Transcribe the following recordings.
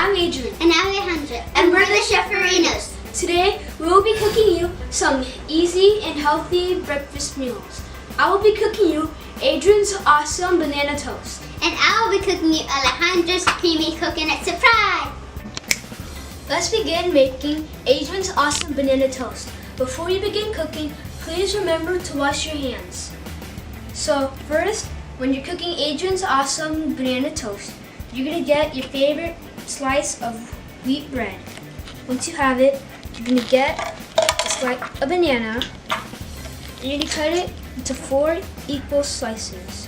I'm Adrian. And I'm Alejandra. And we're the Cheferinos. Today, we will be cooking you some easy and healthy breakfast meals. I will be cooking you Adrian's awesome banana toast. And I will be cooking you Alejandra's creamy coconut surprise. Let's begin making Adrian's awesome banana toast. Before you begin cooking, please remember to wash your hands. So first, when you're cooking Adrian's awesome banana toast, you're going to get your favorite slice of wheat bread. Once you have it, you're going to get a banana, and you're going to cut it into 4 equal slices.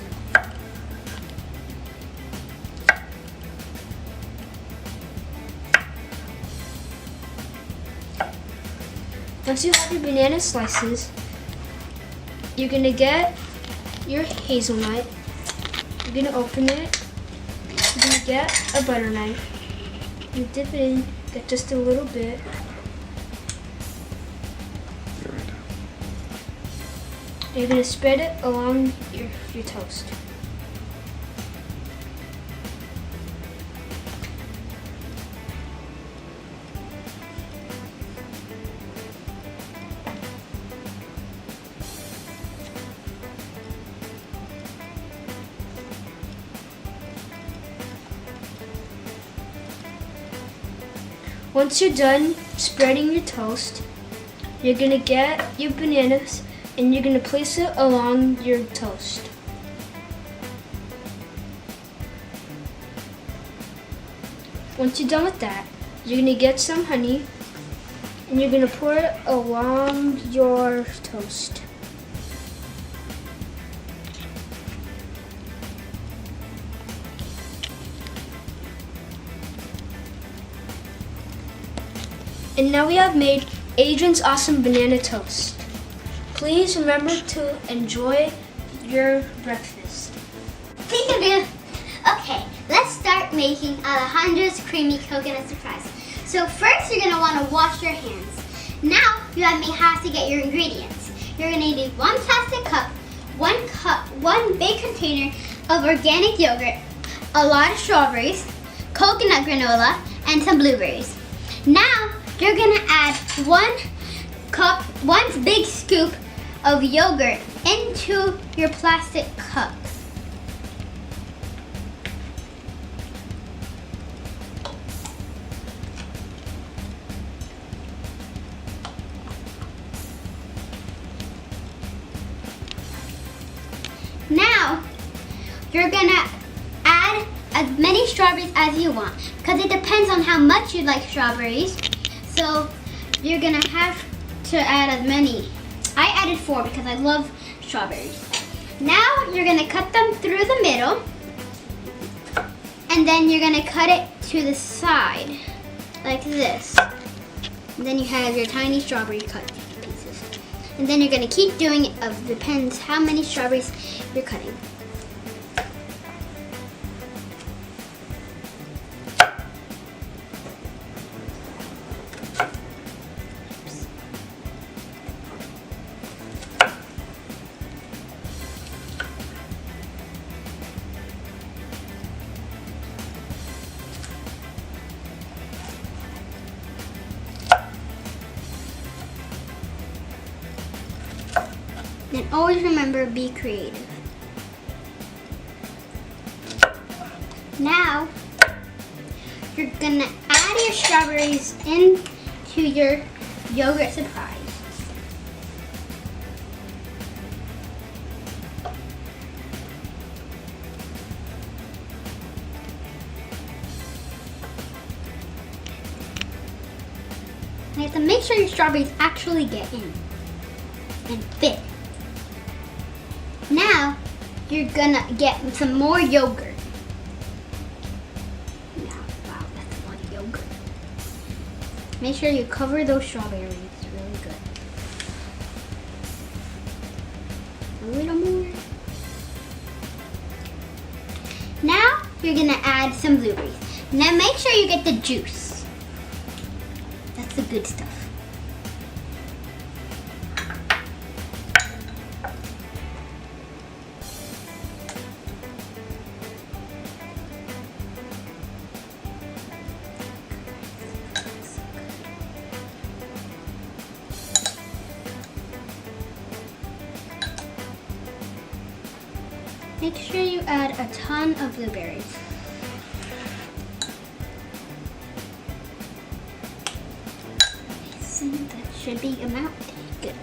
Once you have your banana slices, you're going to get your hazelnut. You're going to open it. You're going to get a butter knife. You dip it in, get just a little bit. You're going to spread it along your toast. Once you're done spreading your toast, you're going to get your bananas and you're going to place it along your toast. Once you're done with that, you're going to get some honey and you're going to pour it along your toast. And now we have made Adrian's awesome banana toast. Please remember to enjoy your breakfast. Okay, let's start making Alejandra's creamy coconut surprise. So first you're going to want to wash your hands. Now you have to get your ingredients. You're going to need 1 plastic cup, 1 big container of organic yogurt, a lot of strawberries, coconut granola, and some blueberries. Now you're going to add 1 big scoop of yogurt into your plastic cup. Now you're going to add as many strawberries as you want because it depends on how much you like strawberries. So you're going to have to add as many. I added 4 because I love strawberries. Now you're going to cut them through the middle. And then you're going to cut it to the side like this. And then you have your tiny strawberry cut pieces. And then you're going to keep doing it. Depends how many strawberries you're cutting. And always remember, be creative. Now, you're gonna add your strawberries into your yogurt surprise. You have to make sure your strawberries actually get in and fit. Now, you're gonna get some more yogurt. Now, wow, that's a lot of yogurt. Make sure you cover those strawberries really good. A little more. Now, you're gonna add some blueberries. Now, make sure you get the juice. That's the good stuff. Make sure you add a ton of blueberries. That should be amount. Good.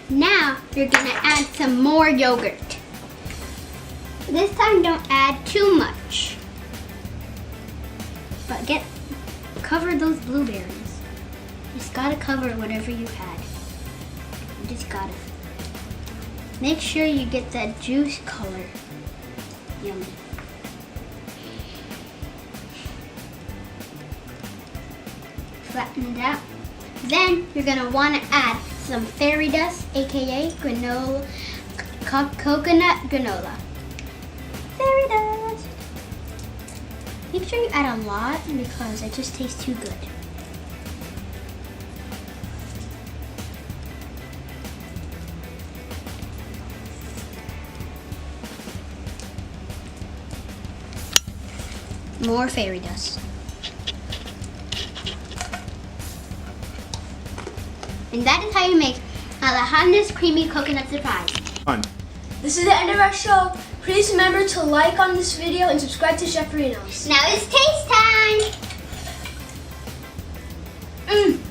Now you're gonna add some more yogurt. This time don't add too much. But cover those blueberries. Just gotta cover whatever you had. You just gotta. Make sure you get that juice color. Yummy. Flatten it out. Then you're gonna wanna add some fairy dust, aka granola, coconut granola. Fairy dust. Make sure you add a lot because it just tastes too good. More fairy dust. And that is how you make Alejandra's creamy coconut surprise. This is the end of our show. Please remember to like on this video and subscribe to Cheferinos. Now it's taste time.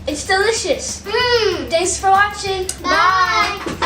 It's delicious. Thanks for watching. Bye.